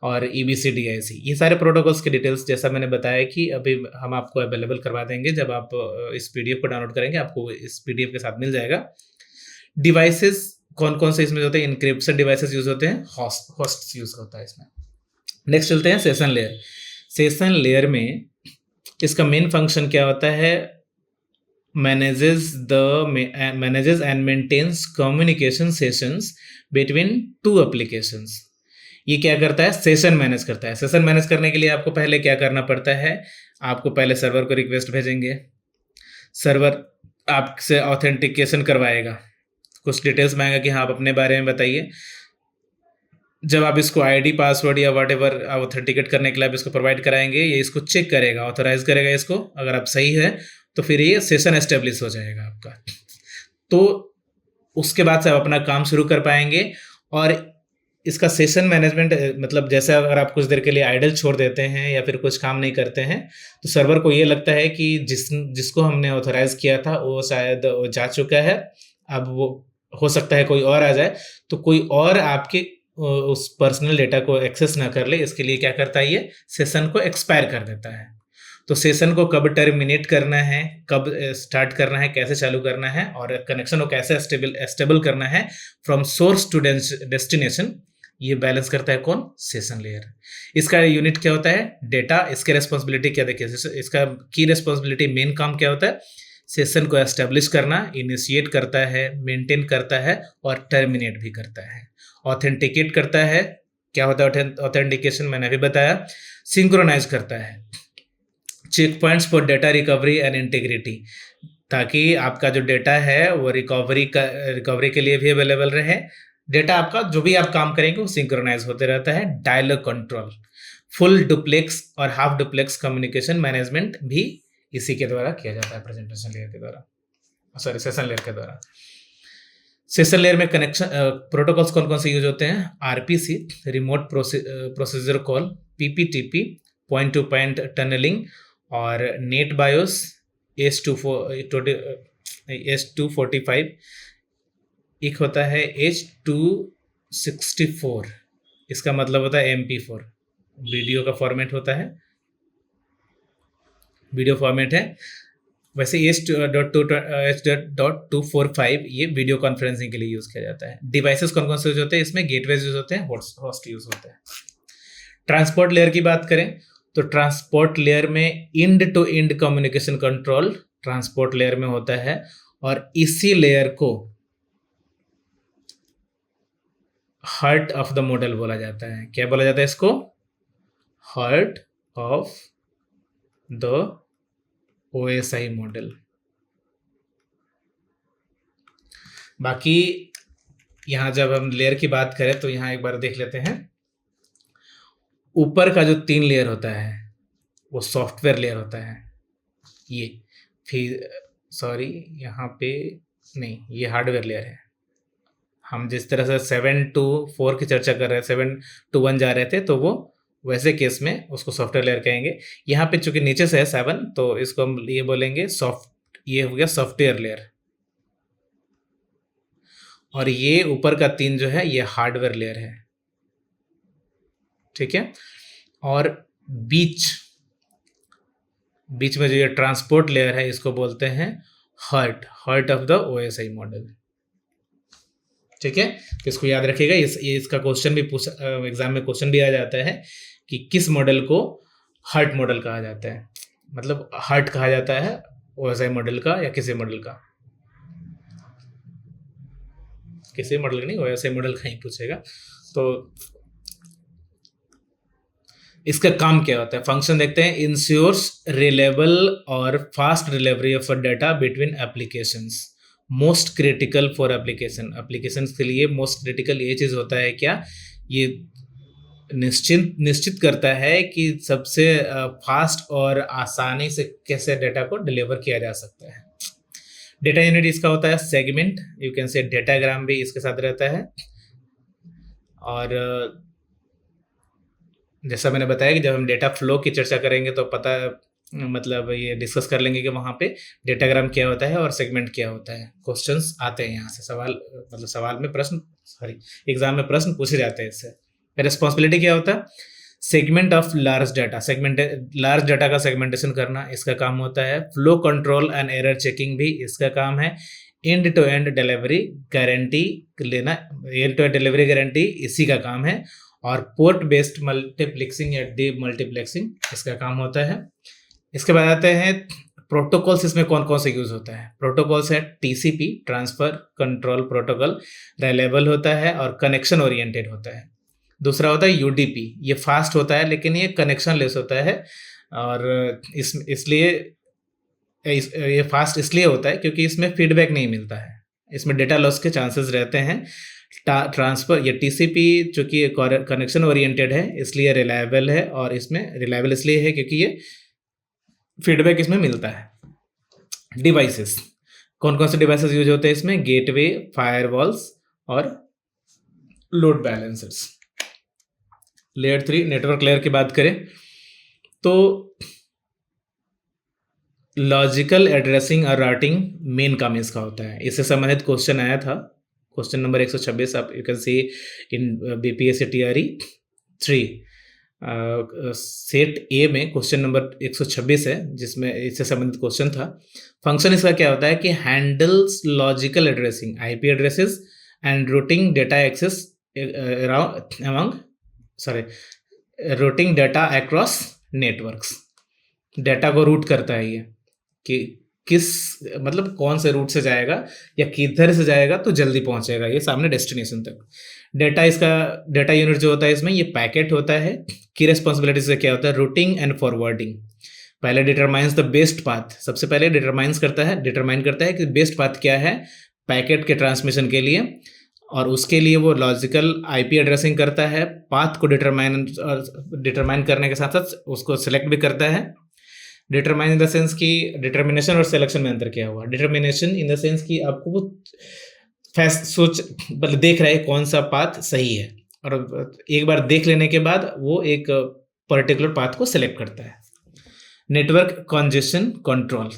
S1: और EBC, DIC। ये सारे प्रोटोकॉल्स के डिटेल्स जैसा मैंने बताया कि अभी हम आपको अवेलेबल करवा देंगे। जब आप इस PDF को डाउनलोड करेंगे आपको इस PDF के साथ मिल जाएगा। डिवाइसेस कौन कौन से इसमें होते हैं? इनक्रिप्शन डिवाइसेस यूज होते हैं, होस्ट यूज होता है इसमें। नेक्स्ट चलते हैं सेशन लेयर। सेशन लेयर में इसका मेन फंक्शन क्या होता है? Manages and maintains communication sessions between 2 applications. ये क्या करता है? सेशन मैनेज करता है। सेशन मैनेज करने के लिए आपको पहले क्या करना पड़ता है? आपको पहले सर्वर को रिक्वेस्ट भेजेंगे, सर्वर आपसे ऑथेंटिकेशन करवाएगा, कुछ डिटेल्स मांगेगा कि हाँ आप अपने बारे में बताइए। जब आप इसको ID, पासवर्ड या व्हाटएवर ऑथेंटिकेट करने के लिए आप इसको प्रोवाइड कराएंगे, ये इसको चेक करेगा, ऑथराइज करेगा इसको। अगर आप सही है तो फिर ये सेशन एस्टेब्लिश हो जाएगा आपका। तो उसके बाद से आप अपना काम शुरू कर पाएंगे। और इसका सेशन मैनेजमेंट मतलब जैसे अगर आप कुछ देर के लिए आइडल छोड़ देते हैं या फिर कुछ काम नहीं करते हैं तो सर्वर को ये लगता है कि जिसको हमने ऑथराइज किया था वो शायद जा चुका है, अब वो हो सकता है कोई और आ जाए, तो कोई और आपके उस पर्सनल डेटा को एक्सेस ना कर ले। इसके लिए क्या करता है? ये सेशन को एक्सपायर कर देता है। तो सेशन को कब टर्मिनेट करना है, कब स्टार्ट करना है, कैसे चालू करना है, और कनेक्शन को कैसे स्टेबल करना है फ्रॉम सोर्स टू डेस्टिनेशन, ये बैलेंस करता है कौन? Session layer. इसका यूनिट क्या होता है? डेटा। इसके रिस्पॉन्सिबिलिटी क्या देखिए, इसका की रिस्पॉन्सिबिलिटी, मेन काम क्या होता है? सेशन को एस्टेब्लिश करना, इनिशिएट करता है, मेंटेन करता है और टर्मिनेट भी करता है। ऑथेंटिकेट करता है, क्या होता है ऑथेंटिकेशन, मैंने अभी बताया। सिंक्रोनाइज करता है, checkpoints for data recovery and integrity, ताकि आपका जो डेटा है वो रिकवरी के लिए भी अवेलेबल रहे। डेटा आपका जो भी आप काम करेंगे वो सिंक्रोनाइज होते रहता है। डायलॉग कंट्रोल, फुल डुप्लेक्स और हाफ डुप्लेक्स कम्युनिकेशन मैनेजमेंट भी इसी के द्वारा किया जाता है, प्रेजेंटेशन लेयर के द्वारा, सॉरी सेशन लेयर के द्वारा। सेशन लेयर में कनेक्शन प्रोटोकॉल्स कौन कौन से यूज होते हैं? RPC, remote procedure call, PPTP, point to point tunneling, और नेट बायोस, H245, एक होता है H264, इसका मतलब होता है MP4, वीडियो का फॉर्मेट होता है, वीडियो फॉर्मेट है। वैसे H.245 ये वीडियो कॉन्फ्रेंसिंग के लिए यूज किया जाता है। डिवाइसेस कौन कौन से यूज होते हैं इसमें? गेटवेज यूज होते हैं, होस्ट यूज होते हैं। ट्रांसपोर्ट लेयर की बात करें तो ट्रांसपोर्ट लेयर में end to end communication control transport layer में होता है, और इसी लेयर को हार्ट ऑफ द मॉडल बोला जाता है। क्या बोला जाता है इसको? Heart of the OSI model. बाकी यहां जब हम लेयर की बात करें तो यहां एक बार देख लेते हैं, ऊपर का जो 3 लेयर होता है वो सॉफ्टवेयर लेयर होता है, ये फिर सॉरी यहाँ पे नहीं, ये हार्डवेयर लेयर है। हम जिस तरह से 7 to 4 की चर्चा कर रहे थे, 7 to 1 जा रहे थे, तो वो वैसे केस में उसको सॉफ्टवेयर लेयर कहेंगे। यहाँ पे चूंकि नीचे से है 7, तो इसको हम ये बोलेंगे ये हो गया सॉफ्टवेयर लेयर, और ये ऊपर का 3 जो है ये हार्डवेयर लेयर है, ठीक है। और बीच में जो ये ट्रांसपोर्ट लेयर है इसको बोलते हैं heart of the OSI model, ठीक है। तो इसको याद रखिएगा, ये इसका क्वेश्चन भी एग्जाम में क्वेश्चन भी आ जाता है कि किस मॉडल को हार्ट मॉडल कहा जाता है, मतलब हार्ट कहा जाता है OSI मॉडल का या किसी मॉडल का, किसी मॉडल का नहीं, OSI मॉडल का ही पूछेगा। तो इसका काम क्या होता है, फंक्शन देखते हैं। इंश्योर्स रिलायबल और fast delivery of data between applications, most critical for applications के लिए मोस्ट क्रिटिकल ये चीज़ होता है क्या, ये निश्चित करता है कि सबसे फास्ट और आसानी से कैसे डाटा को डिलीवर किया जा सकता है। डेटा यूनिट इसका होता है segment, you can say datagram भी इसके साथ रहता है। और जैसा मैंने बताया कि जब हम डेटा फ्लो की चर्चा करेंगे तो पता मतलब ये डिस्कस कर लेंगे कि वहाँ पे डेटाग्राम क्या होता है और सेगमेंट क्या होता है। क्वेश्चंस आते हैं यहाँ से, सवाल में प्रश्न एग्जाम में प्रश्न पूछे जाते हैं इससे। रिस्पॉन्सिबिलिटी क्या होता है? सेगमेंट ऑफ लार्ज डाटा का सेगमेंटेशन करना इसका काम होता है। Flow control and error checking भी इसका काम है। End to end delivery guarantee लेना, end to end delivery guarantee इसी का काम है। और पोर्ट बेस्ड मल्टीप्लेक्सिंग या डी मल्टीप्लेक्सिंग इसका काम होता है। इसके बाद आते हैं प्रोटोकॉल्स, इसमें कौन कौन से यूज होता है। प्रोटोकॉल्स है TCP, transfer control protocol, reliable होता है और कनेक्शन ओरिएंटेड होता है। दूसरा होता है UDP, ये फास्ट होता है लेकिन ये कनेक्शन लेस होता है, और इसलिए ये फास्ट इसलिए होता है क्योंकि इसमें फीडबैक नहीं मिलता है, इसमें डेटा लॉस के चांसेस रहते हैं। ट्रांसफर, ये TCP चूंकि कनेक्शन ओरिएंटेड है इसलिए रिलायबल है, और इसमें रिलायबल इसलिए है क्योंकि ये फीडबैक इसमें मिलता है। डिवाइसेस, कौन कौन से डिवाइसेस यूज होते हैं इसमें? गेटवे, फायरवॉल्स और load balancers. Layer 3 network layer की बात करें तो लॉजिकल एड्रेसिंग और राउटिंग मेन काम इसका होता है। इससे संबंधित क्वेश्चन आया था, क्वेश्चन नंबर 126, आप you can see in BPSC TRE 3। Set ए में क्वेश्चन नंबर 126 है, जिसमें इससे संबंधित क्वेश्चन था। फंक्शन इसका क्या होता है कि handles logical addressing IP addresses and routing data access routing data across networks. Data को रूट करता है ये कि किस मतलब कौन से रूट से जाएगा या किधर से जाएगा तो जल्दी पहुंचेगा ये सामने डेस्टिनेशन तक। इसका डाटा यूनिट जो होता है इसमें ये पैकेट होता है। की रिस्पॉन्सिबिलिटी से क्या होता है, रूटिंग एंड फॉरवर्डिंग। पहले डिटरमाइंस द बेस्ट पाथ, सबसे पहले डिटरमाइन करता है कि बेस्ट पाथ क्या है पैकेट के ट्रांसमिशन के लिए, और उसके लिए वो लॉजिकल आईपी एड्रेसिंग करता है। पाथ को डिटरमाइन करने के साथ साथ उसको सेलेक्ट भी करता है। डिटरमाइन इन द सेंस कि डिटर्मिनेशन और सिलेक्शन में अंतर क्या हुआ। डिटर्मिनेशन इन द सेंस कि आपको वो मतलब देख रहा है कौन सा पाथ सही है, और एक बार देख लेने के बाद वो एक पर्टिकुलर पाथ को सिलेक्ट करता है। नेटवर्क कंजेशन कंट्रोल,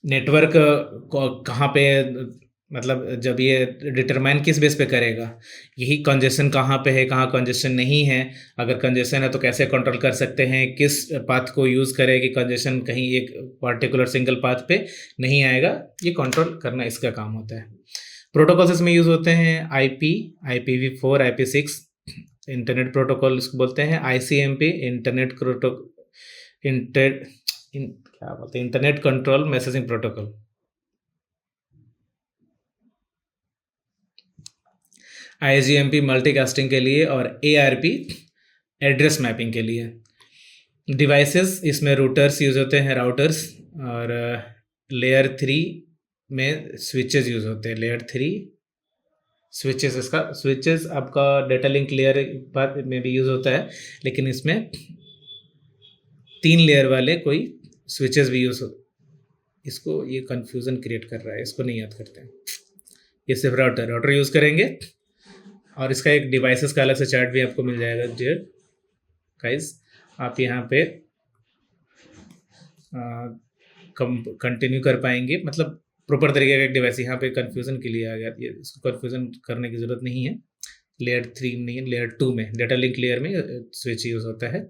S1: नेटवर्क कहाँ पे मतलब जब ये डिटरमाइन किस बेस पे करेगा, यही कंजेशन कहाँ पे है, कहाँ कंजेशन नहीं है, अगर कंजेशन है तो कैसे कंट्रोल कर सकते हैं, किस पाथ को यूज़ करें कि कंजेशन कहीं एक पर्टिकुलर सिंगल पाथ पे नहीं आएगा, ये कंट्रोल करना इसका काम होता है। प्रोटोकॉल्स इसमें यूज़ होते हैं IPv4 IP6 इंटरनेट प्रोटोकॉल इसको बोलते हैं, ICMP internet control messaging protocol, IGMP multicasting के लिए, और ARP एड्रेस मैपिंग के लिए। डिवाइसेस इसमें रूटर्स यूज़ होते हैं, राउटर्स, और लेयर 3 में स्विचेस यूज़ होते हैं। लेयर 3 स्विचेस आपका डेटा लिंक लेयर में भी यूज़ होता है, लेकिन इसमें 3 लेयर वाले कोई स्विचेस भी यूज़ हो। इसको ये कंफ्यूजन क्रिएट कर रहा है, इसको नहीं याद करते हैं। ये सिर्फ राउटर यूज़ करेंगे, और इसका एक डिवाइसेस का अलग से चार्ट भी आपको मिल जाएगा। डियर गाइस, आप यहाँ पे कंटिन्यू कर पाएंगे, मतलब प्रॉपर तरीके का एक डिवाइस यहाँ पे कंफ्यूजन के लिए आ गया। ये इसको कंफ्यूजन करने की ज़रूरत नहीं है। लेयर 3 में नहीं है, लेयर 2 में डेटा लिंक लेयर में स्विच यूज़ होता है।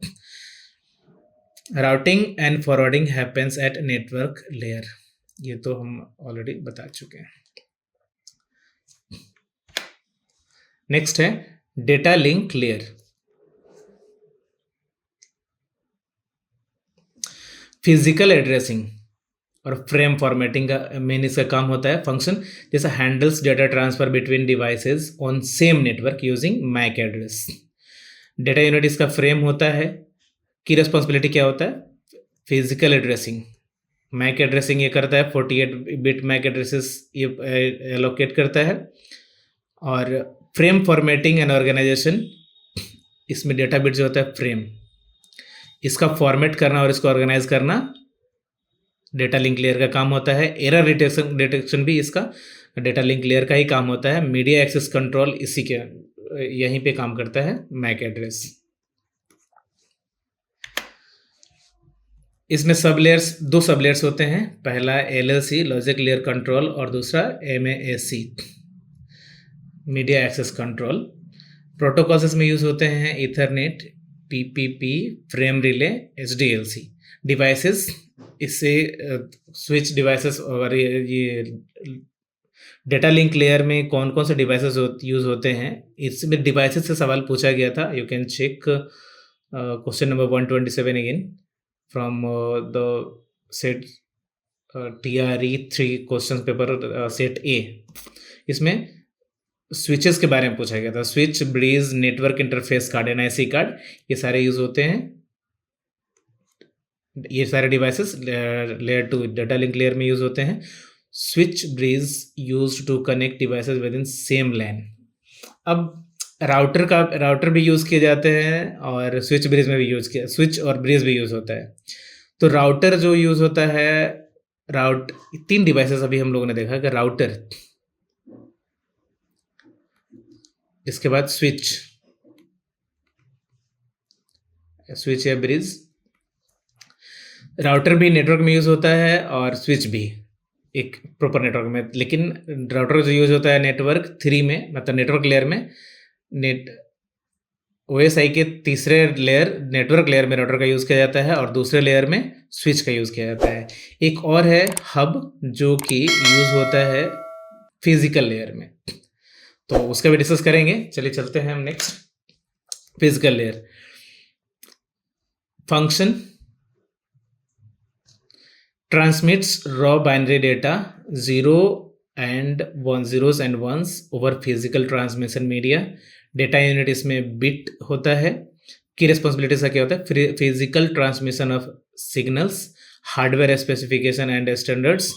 S1: Routing and forwarding happens at network layer, ये तो हम ऑलरेडी बता चुके हैं। नेक्स्ट है data link layer. Physical addressing और फ्रेम फॉर्मेटिंग का मेन इसका काम होता है फंक्शन, जैसा handles data transfer between devices on same network using MAC address. Data unit इसका फ्रेम होता है। की रिस्पॉन्सिबिलिटी क्या होता है, फिजिकल एड्रेसिंग। मैक एड्रेसिंग ये करता है, 48 बिट मैक एड्रेसेस ये एलोकेट करता है। और फ्रेम फॉर्मेटिंग एंड ऑर्गेनाइजेशन, इसमें डेटा बिट जो होता है फ्रेम, इसका फॉर्मेट करना और इसको ऑर्गेनाइज करना डेटा लिंक लेयर का काम होता है। एरर डिटेक्शन भी इसका डेटा लिंक लेयर का ही काम होता है। मीडिया एक्सेस कंट्रोल इसी के यहीं पे काम करता है मैक एड्रेस। इसमें दो सब लेयर्स होते हैं, पहला LLC लॉजिक लेयर कंट्रोल और दूसरा MAC media access control. Protocols इसमें यूज़ होते हैं ethernet, PPP, frame relay, HDLC। Devices, इससे स्विच डिवाइसेस और ये डेटा लिंक लेयर में कौन कौन से डिवाइसेस यूज़ होते हैं, इसमें डिवाइसेस से सवाल पूछा गया था। You can check question number 127 again from the set TRE 3 question paper set A। इसमें स्विचेस के बारे में पूछा गया था। Switch, bridge, network interface card, NIC card, ये सारे यूज होते हैं। ये सारे devices layer 2 data link layer में यूज होते हैं। Switch bridge used to connect devices within same LAN. अब राउटर भी यूज किए जाते हैं और स्विच ब्रीज में भी स्विच और ब्रीज भी यूज होता है। तो राउटर जो यूज होता है, 3 डिवाइसेस अभी हम लोगों ने देखा कि राउटर, इसके बाद स्विच या ब्रिज। राउटर भी नेटवर्क में यूज होता है और स्विच भी एक प्रॉपर नेटवर्क में, लेकिन राउटर जो यूज होता है नेटवर्क 3 में, मतलब नेटवर्क लेयर में, ओएसआई के तीसरे लेयर नेटवर्क लेयर में राउटर का यूज़ किया जाता है और दूसरे लेयर में स्विच का यूज़ किया जाता है। एक और है हब जो कि यूज़ होता है फिजिकल लेयर में, तो उसका भी डिस्कस करेंगे। चलिए चलते हैं हम next. Physical layer function transmits raw binary data 0 and 1 zeros and ones over physical transmission media। Data unit इसमें बिट होता है। की रिस्पॉन्सिबिलिटी का क्या होता है? Physical transmission of signals, hardware specification and standards,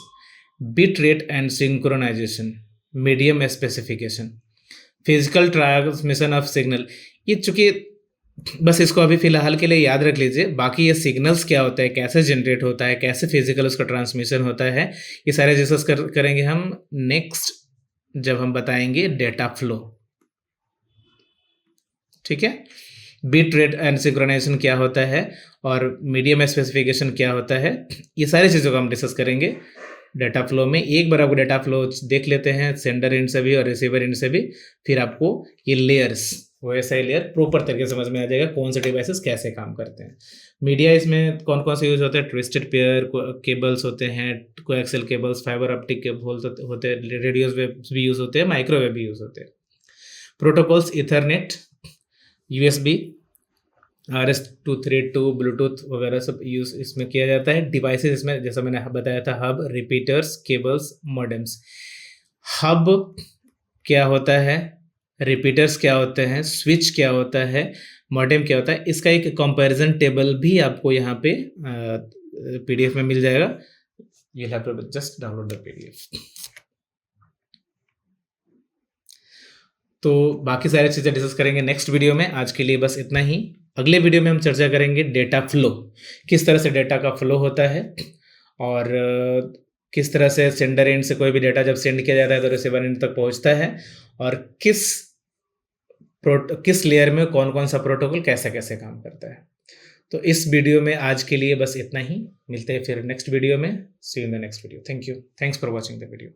S1: bit rate and synchronization, medium specification, physical transmission of signal. ये चूंकि बस इसको अभी फिलहाल के लिए याद रख लीजिए, बाकी ये सिग्नल्स क्या होता है, कैसे जनरेट होता है, कैसे फिजिकल उसका ट्रांसमिशन होता है, ये सारे डिस्कस करेंगे हम नेक्स्ट जब हम बताएंगे डेटा फ्लो। ठीक है, बिट रेट एंड सिंक्रोनाइजेशन क्या होता है और मीडियम स्पेसिफिकेशन क्या होता है, ये सारी चीज़ों को हम डिस्कस करेंगे डेटा फ्लो में। एक बार आपको डेटा फ्लो देख लेते हैं सेंडर एंड से भी और रिसीवर एंड से भी, फिर आपको ये लेयर्स ओएसआई लेयर प्रॉपर तरीके से समझ में आ जाएगा कौन से डिवाइसेस कैसे काम करते हैं। मीडिया इसमें कौन कौन से यूज होते हैं? ट्विस्टेड पेयर केबल्स होते हैं, coaxial cables, fibre optic cables होते हैं, रेडियोस वेव भी यूज होते हैं, माइक्रोवेव भी यूज होते हैं। Protocols Ethernet, USB, RS-232, Bluetooth वगैरह सब यूज इसमें किया जाता है। डिवाइसेस इसमें जैसा मैंने बताया था, hub, repeaters, cables, modems. Hub क्या होता है, रिपीटर्स क्या होते हैं, स्विच क्या होता है, मॉडेम क्या होता है, इसका एक कंपैरिजन टेबल भी आपको यहाँ पे पीडीएफ में मिल जाएगा। You have to just download the PDF. तो बाकी सारी चीज़ें डिस्कस करेंगे नेक्स्ट वीडियो में। आज के लिए बस इतना ही। अगले वीडियो में हम चर्चा करेंगे डेटा फ्लो, किस तरह से डेटा का फ्लो होता है और किस तरह से सेंडर एंड से कोई भी डेटा जब सेंड किया जाता है तो रिसीवर एंड तक पहुंचता है, और किस लेयर में कौन कौन सा प्रोटोकॉल कैसे कैसे काम करता है। तो इस वीडियो में आज के लिए बस इतना ही। मिलते हैं फिर नेक्स्ट वीडियो में। See you in the next video. Thank you. Thanks for watching the video.